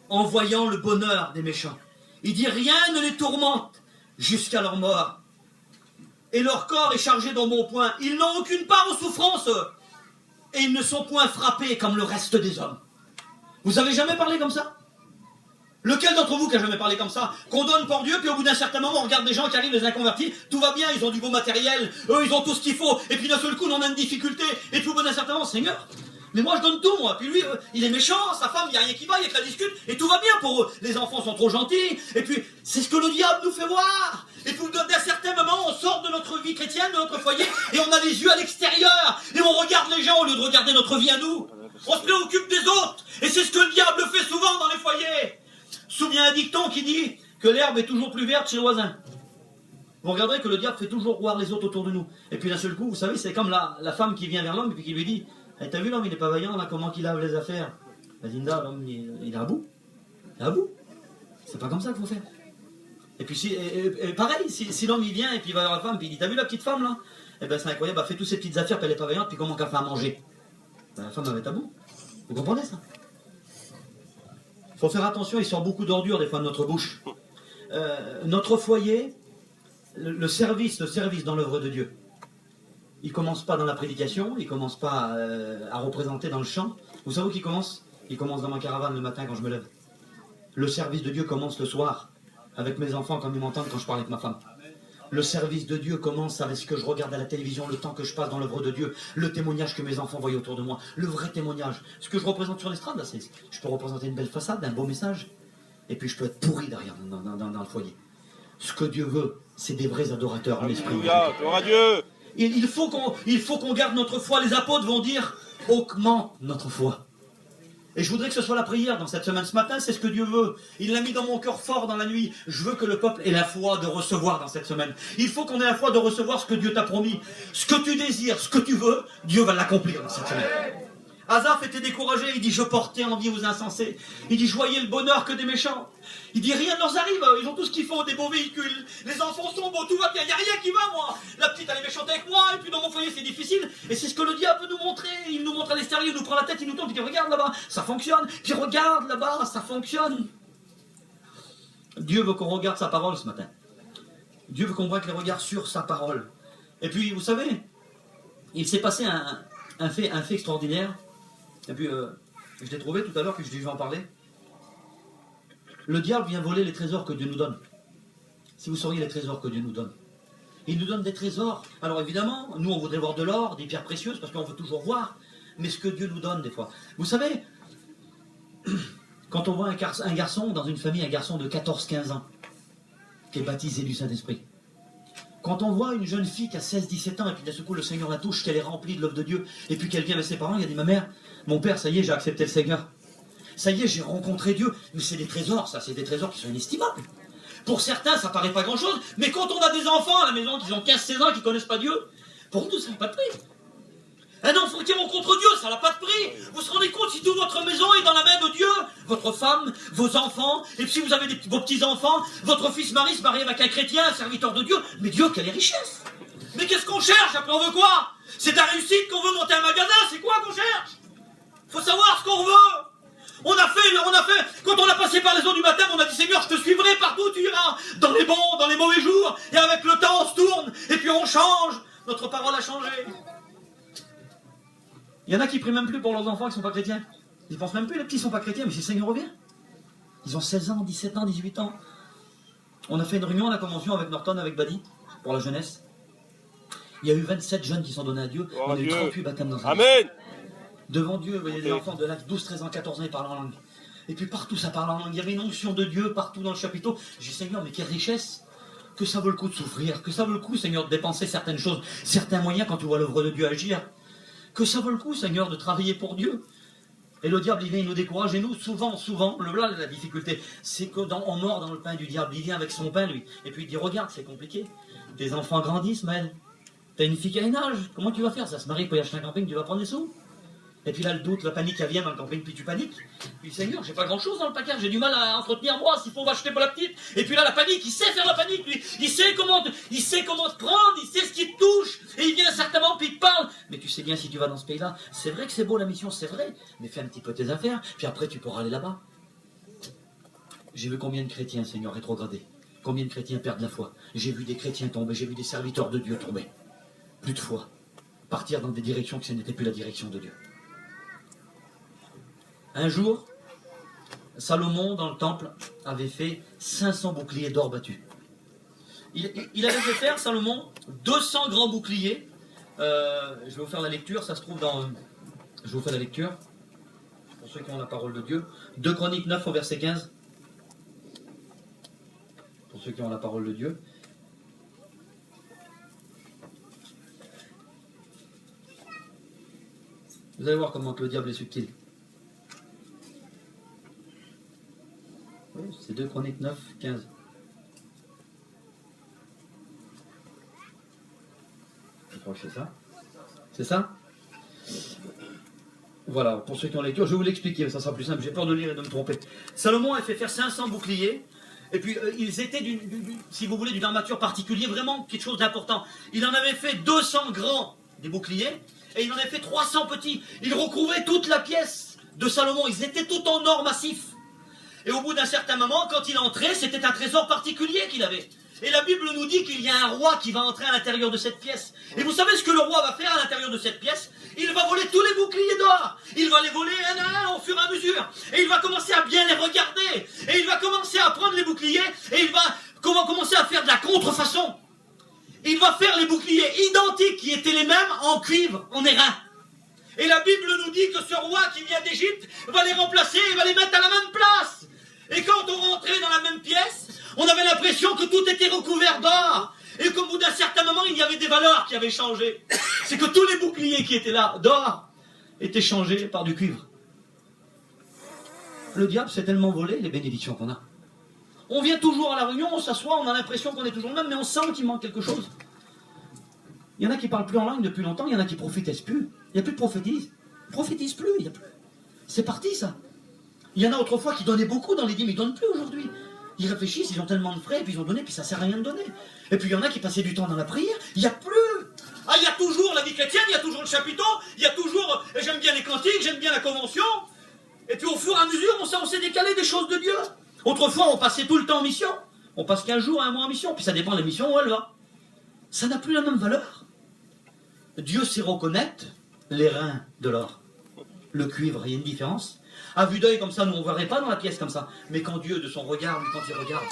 en voyant le bonheur des méchants. Il dit, rien ne les tourmente jusqu'à leur mort. Et leur corps est chargé dans mon poing. Ils n'ont aucune part aux souffrances. Et ils ne sont point frappés comme le reste des hommes. Vous avez jamais parlé comme ça? Lequel d'entre vous qui a jamais parlé comme ça? Qu'on donne pour Dieu, puis au bout d'un certain moment, on regarde des gens qui arrivent, les inconvertis, tout va bien, ils ont du beau matériel, eux, ils ont tout ce qu'il faut, et puis d'un seul coup, on a une difficulté, et puis au bout d'un certain moment, Seigneur, mais moi je donne tout, moi. Puis lui, il est méchant, sa femme, il n'y a rien qui va, il y a que la discute, et tout va bien pour eux. Les enfants sont trop gentils, et puis c'est ce que le diable nous fait voir. Et puis d'un certain moment, on sort de notre vie chrétienne, de notre foyer, et on a les yeux à l'extérieur, et on regarde les gens au lieu de regarder notre vie à nous. On se préoccupe des autres, et c'est ce que le diable fait souvent dans les foyers. Souviens un dicton qui dit que l'herbe est toujours plus verte chez le voisin. Vous regarderez que le diable fait toujours voir les autres autour de nous. Et puis d'un seul coup, vous savez, c'est comme la femme qui vient vers l'homme et puis qui lui dit hey, t'as vu l'homme, il n'est pas vaillant là, comment qu'il lave les affaires? Linda, l'homme, il est à bout. Il est à bout. C'est pas comme ça qu'il faut faire. Et puis pareil, si l'homme il vient et puis il va vers la femme, puis il dit t'as vu la petite femme là? Eh ben c'est incroyable, elle fait toutes ces petites affaires, puis elle n'est pas vaillante, puis comment qu'elle fait à manger? Ben, la femme elle va être à bout. Vous comprenez ça? Il faut faire attention, il sort beaucoup d'ordures des fois de notre bouche. Notre foyer, le service dans l'œuvre de Dieu, il ne commence pas dans la prédication, il ne commence pas à représenter dans le chant. Vous savez où il commence? Il commence dans ma caravane le matin quand je me lève. Le service de Dieu commence le soir, avec mes enfants quand ils m'entendent quand je parle avec ma femme. Le service de Dieu commence avec ce que je regarde à la télévision, le temps que je passe dans l'œuvre de Dieu, le témoignage que mes enfants voient autour de moi, le vrai témoignage. Ce que je représente sur l'estrade, là, je peux représenter une belle façade, un beau message, et puis je peux être pourri derrière dans le foyer. Ce que Dieu veut, c'est des vrais adorateurs en esprit. Alléluia, gloire à Dieu. Il faut qu'on garde notre foi. Les apôtres vont dire, augmente notre foi. Et je voudrais que ce soit la prière dans cette semaine. Ce matin, c'est ce que Dieu veut. Il l'a mis dans mon cœur fort dans la nuit. Je veux que le peuple ait la foi de recevoir dans cette semaine. Il faut qu'on ait la foi de recevoir ce que Dieu t'a promis. Ce que tu désires, ce que tu veux, Dieu va l'accomplir dans cette semaine. Asaph était découragé, il dit « Je portais envie aux insensés ». Il dit « Je voyais le bonheur que des méchants ». Il dit « Rien ne leur arrive, ils ont tout ce qu'il faut, des beaux véhicules, les enfants sont beaux, tout va bien, il n'y a rien qui va moi. La petite elle est méchante avec moi, et puis dans mon foyer c'est difficile. » Et c'est ce que le diable peut nous montrer, il nous montre à l'extérieur, il nous prend la tête, il nous tourne, il dit « Regarde là-bas, ça fonctionne, puis regarde là-bas, ça fonctionne ». Dieu veut qu'on regarde sa parole ce matin. Dieu veut qu'on braque les regards sur sa parole. Et puis vous savez, il s'est passé un fait extraordinaire. Et puis, je l'ai trouvé tout à l'heure, puis je dis, je vais en parler. Le diable vient voler les trésors que Dieu nous donne. Si vous sauriez les trésors que Dieu nous donne. Il nous donne des trésors. Alors évidemment, nous on voudrait voir de l'or, des pierres précieuses, parce qu'on veut toujours voir. Mais ce que Dieu nous donne des fois. Vous savez, quand on voit un garçon dans une famille, un garçon de 14-15 ans, qui est baptisé du Saint-Esprit. Quand on voit une jeune fille qui a 16-17 ans, et puis d'un seul coup le Seigneur la touche, qu'elle est remplie de l'œuvre de Dieu, et puis qu'elle vient avec ses parents, il a dit, ma mère, mon père, ça y est, j'ai accepté le Seigneur. Ça y est, j'ai rencontré Dieu. Mais c'est des trésors, ça, c'est des trésors qui sont inestimables. Pour certains, ça paraît pas grand-chose, mais quand on a des enfants à la maison qui ont 15-16 ans, qui connaissent pas Dieu, pour nous, ça n'a pas de prix. Un enfant qui rencontre Dieu, ça n'a pas de prix. Vous vous rendez compte si toute votre maison est dans la main de Dieu, votre femme, vos enfants, et puis si vous avez vos petits-enfants, votre fils Marie se marie avec un chrétien, un serviteur de Dieu, mais Dieu, quelle richesse. Mais qu'est-ce qu'on cherche? Après, on veut quoi? C'est ta réussite qu'on veut monter un magasin, c'est quoi qu'on cherche? Faut savoir ce qu'on veut. On a fait, quand on a passé par les eaux du baptême, on a dit Seigneur, je te suivrai partout où tu iras, dans les bons, dans les mauvais jours, et avec le temps on se tourne, et puis on change, notre parole a changé. Il y en a qui prient même plus pour leurs enfants qui ne sont pas chrétiens. Ils pensent même plus, les petits ne sont pas chrétiens, mais si le Seigneur revient. Ils ont 16 ans, 17 ans, 18 ans. On a fait une réunion à la convention avec Norton, avec Badi, pour la jeunesse. Il y a eu 27 jeunes qui sont donnés à Dieu. On a eu 38 baptêmes dans un Amen. Devant Dieu, vous voyez des enfants de l'âge 12, 13 ans, 14 ans, ils parlent en langue. Et puis partout, ça parle en langue. Il y avait une onction de Dieu partout dans le chapiteau. J'ai dit, Seigneur, mais quelle richesse! Que ça vaut le coup de souffrir, que ça vaut le coup, Seigneur, de dépenser certaines choses, certains moyens quand tu vois l'œuvre de Dieu agir. Que ça vaut le coup, Seigneur, de travailler pour Dieu. Et le diable, il vient, il nous décourage. Et nous, souvent, là, la difficulté, c'est qu'on mord dans le pain du diable. Il vient avec son pain, lui. Et puis il dit, regarde, c'est compliqué. Tes enfants grandissent, Maël. T'as une fille qui a un âge. Comment tu vas faire? Ça se marie pour y acheter un camping, tu vas prendre des sous. Et puis là, le doute, la panique, elle vient dans le camping, puis tu paniques. Puis Seigneur, j'ai pas grand-chose dans le placard, j'ai du mal à entretenir moi, s'il faut, on va acheter pour la petite. Et puis là, la panique, il sait faire la panique, lui. Il sait comment te prendre, il sait ce qui te touche. Et il vient certainement, puis il te parle. Mais tu sais bien, si tu vas dans ce pays-là, c'est vrai que c'est beau la mission, c'est vrai. Mais fais un petit peu tes affaires, puis après, tu pourras aller là-bas. J'ai vu combien de chrétiens, Seigneur, rétrogradés. Combien de chrétiens perdent la foi. J'ai vu des chrétiens tomber, j'ai vu des serviteurs de Dieu tomber. Plus de foi. Partir dans des directions que ce n'était plus la direction de Dieu. Un jour, Salomon, dans le temple, avait fait 500 boucliers d'or battus. Il avait fait faire, Salomon, 200 grands boucliers. Je vais vous faire la lecture, ça se trouve dans... Je vous fais la lecture, pour ceux qui ont la parole de Dieu. 2 Chroniques 9 au verset 15. Pour ceux qui ont la parole de Dieu. Vous allez voir comment que le diable est subtil. Oui, c'est 2 Chroniques 9, 15. Je crois que c'est ça. C'est ça? Voilà, pour ceux qui ont lecture, je vais vous l'expliquer, ça sera plus simple, j'ai peur de lire et de me tromper. Salomon a fait faire 500 boucliers, et puis ils étaient, si vous voulez, d'une armature particulière, vraiment quelque chose d'important. Il en avait fait 200 grands, des boucliers, et il en avait fait 300 petits. Il recouvrait toute la pièce de Salomon, ils étaient tout en or massif. Et au bout d'un certain moment, quand il entrait, c'était un trésor particulier qu'il avait. Et la Bible nous dit qu'il y a un roi qui va entrer à l'intérieur de cette pièce. Et vous savez ce que le roi va faire à l'intérieur de cette pièce? Il va voler tous les boucliers d'or. Il va les voler un à un au fur et à mesure. Et il va commencer à bien les regarder. Et il va commencer à prendre les boucliers. Et il va commencer à faire de la contrefaçon. Il va faire les boucliers identiques qui étaient les mêmes en cuivre, en airain. Et la Bible nous dit que ce roi qui vient d'Égypte va les remplacer et va les mettre à la même place. Et quand on rentrait dans la même pièce, on avait l'impression que tout était recouvert d'or. Et qu'au bout d'un certain moment, il y avait des valeurs qui avaient changé. C'est que tous les boucliers qui étaient là, d'or, étaient changés par du cuivre. Le diable s'est tellement volé les bénédictions qu'on a. On vient toujours à la réunion, on s'assoit, on a l'impression qu'on est toujours le même, mais on sent qu'il manque quelque chose. Il y en a qui parlent plus en langue depuis longtemps, il y en a qui prophétisent plus. Il n'y a plus de prophétise. Ils prophétisent plus, il n'y a plus. C'est parti ça. Il y en a autrefois qui donnaient beaucoup dans les dîmes, ils ne donnent plus aujourd'hui. Ils réfléchissent, ils ont tellement de frais, et puis ils ont donné, puis ça ne sert à rien de donner. Et puis il y en a qui passaient du temps dans la prière, il n'y a plus. Ah, il y a toujours la vie chrétienne, il y a toujours le chapiteau, il y a toujours, j'aime bien les cantiques, j'aime bien la convention. Et puis au fur et à mesure, on s'est décalé des choses de Dieu. Autrefois, on passait tout le temps en mission. On passe 15 jours à un mois en mission, puis ça dépend de la mission où elle va. Ça n'a plus la même valeur. Dieu sait reconnaître les reins de l'or. Le cuivre, il y a une différence. À vue d'œil comme ça, nous on ne verrait pas dans la pièce comme ça. Mais quand Dieu, de son regard, quand il regarde,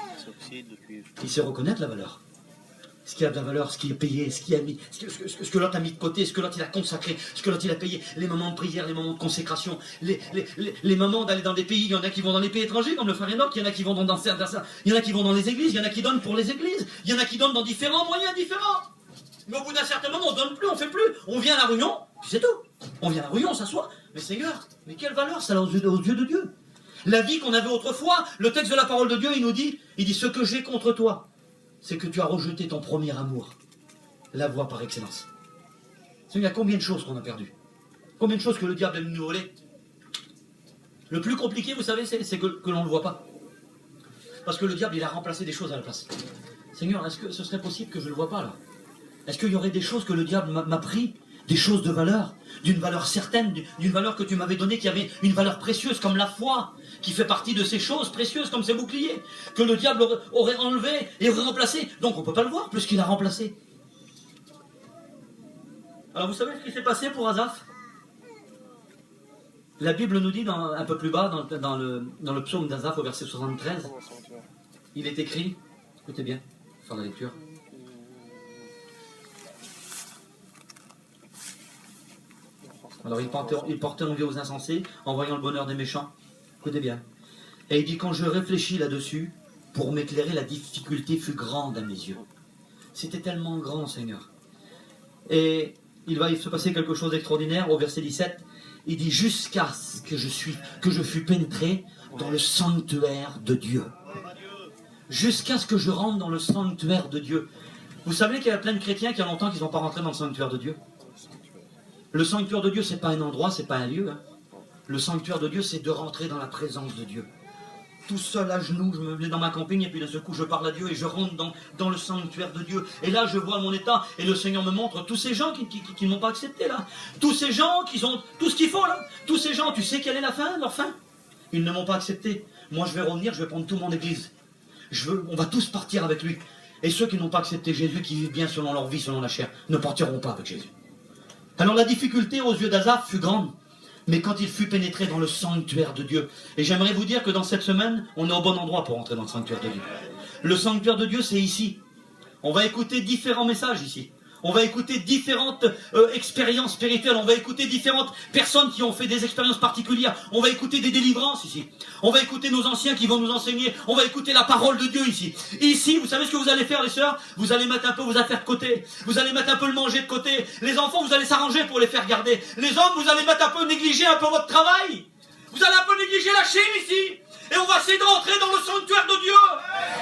il sait reconnaître la valeur. Ce qui a de la valeur, ce qui est payé, ce que l'autre a mis de côté, ce que l'autre il a consacré, ce que l'autre il a payé, les moments de prière, les moments de consécration, les moments d'aller dans des pays, il y en a qui vont dans les pays étrangers, comme le frère Enoch, il y en a qui vont dans il y en a qui vont dans les églises, il y en a qui donnent pour les églises, il y en a qui donnent dans différents moyens différents. Mais au bout d'un certain moment, on donne plus, on fait plus. On vient à la réunion, puis c'est tout. On vient à la réunion, on s'assoit. Mais Seigneur, mais quelle valeur ça a aux yeux de Dieu? La vie qu'on avait autrefois, le texte de la parole de Dieu, il dit, ce que j'ai contre toi, c'est que tu as rejeté ton premier amour, la voie par excellence. Il y a combien de choses qu'on a perdues? Combien de choses que le diable aime nous voler? Le plus compliqué, vous savez, c'est que l'on ne le voit pas. Parce que le diable, il a remplacé des choses à la place. Seigneur, est-ce que ce serait possible que je ne le vois pas là? Est-ce qu'il y aurait des choses que le diable m'a pris? Des choses de valeur, d'une valeur certaine, d'une valeur que tu m'avais donnée, qui avait une valeur précieuse comme la foi, qui fait partie de ces choses précieuses comme ces boucliers, que le diable aurait enlevé et aurait remplacé. Donc on ne peut pas le voir, puisqu'il a remplacé. Alors vous savez ce qui s'est passé pour Asaph? La Bible nous dit, un peu plus bas, dans le psaume d'Asaph, au verset 73, il est écrit, écoutez bien, faire la lecture. Alors il portait envie aux insensés en voyant le bonheur des méchants. Écoutez bien. Et il dit, quand je réfléchis là-dessus, pour m'éclairer, la difficulté fut grande à mes yeux. C'était tellement grand, Seigneur. Et il va se passer quelque chose d'extraordinaire au verset 17. Il dit, jusqu'à ce que je fus pénétré dans le sanctuaire de Dieu. Jusqu'à ce que je rentre dans le sanctuaire de Dieu. Vous savez qu'il y a plein de chrétiens qui ont longtemps qu'ils n'ont pas rentré dans le sanctuaire de Dieu. Le sanctuaire de Dieu, c'est pas un endroit, c'est pas un lieu. Hein. Le sanctuaire de Dieu, c'est de rentrer dans la présence de Dieu. Tout seul à genoux, je me mets dans ma campagne et puis d'un seul coup, je parle à Dieu et je rentre dans le sanctuaire de Dieu. Et là, je vois mon état et le Seigneur me montre tous ces gens qui ne m'ont pas accepté là. Tous ces gens qui ont tout ce qu'il faut là. Tous ces gens, tu sais quelle est la fin, leur fin? Ils ne m'ont pas accepté. Moi, je vais revenir, je vais prendre toute mon église. On va tous partir avec lui. Et ceux qui n'ont pas accepté Jésus, qui vivent bien selon leur vie, selon la chair, ne partiront pas avec Jésus. Alors la difficulté aux yeux d'Asaph fut grande, mais quand il fut pénétré dans le sanctuaire de Dieu, et j'aimerais vous dire que dans cette semaine, on est au bon endroit pour entrer dans le sanctuaire de Dieu. Le sanctuaire de Dieu, c'est ici. On va écouter différents messages ici. On va écouter différentes expériences spirituelles. On va écouter différentes personnes qui ont fait des expériences particulières. On va écouter des délivrances ici. On va écouter nos anciens qui vont nous enseigner. On va écouter la parole de Dieu ici. Ici, vous savez ce que vous allez faire, les sœurs? Vous allez mettre un peu vos affaires de côté. Vous allez mettre un peu le manger de côté. Les enfants, vous allez s'arranger pour les faire garder. Les hommes, vous allez mettre un peu négliger un peu votre travail. Vous allez un peu négliger la chaîne ici. Et on va essayer d'entrer dans le sanctuaire de Dieu.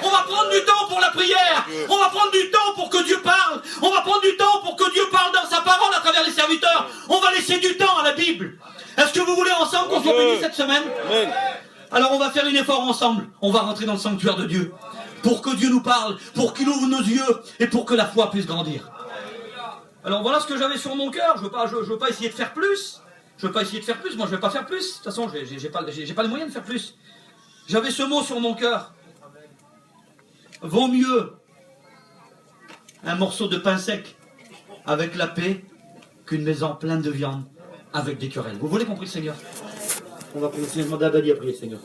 On va prendre du temps pour la prière. On va prendre du temps pour que Dieu parle. On va prendre du temps pour que Dieu parle dans sa parole à travers les serviteurs. On va laisser du temps à la Bible. Est-ce que vous voulez ensemble qu'on soit bénis cette semaine? Alors on va faire un effort ensemble. On va rentrer dans le sanctuaire de Dieu. Pour que Dieu nous parle, pour qu'il ouvre nos yeux et pour que la foi puisse grandir. Alors voilà ce que j'avais sur mon cœur. Je veux pas essayer de faire plus. Je veux pas essayer de faire plus. Moi je vais pas faire plus. De toute façon, j'ai pas les moyens de faire plus. J'avais ce mot sur mon cœur. Vaut mieux un morceau de pain sec avec la paix qu'une maison pleine de viande avec des querelles. Vous voulez qu'on prie le Seigneur? On va prier le Seigneur. Demander à Dali à prier le Seigneur.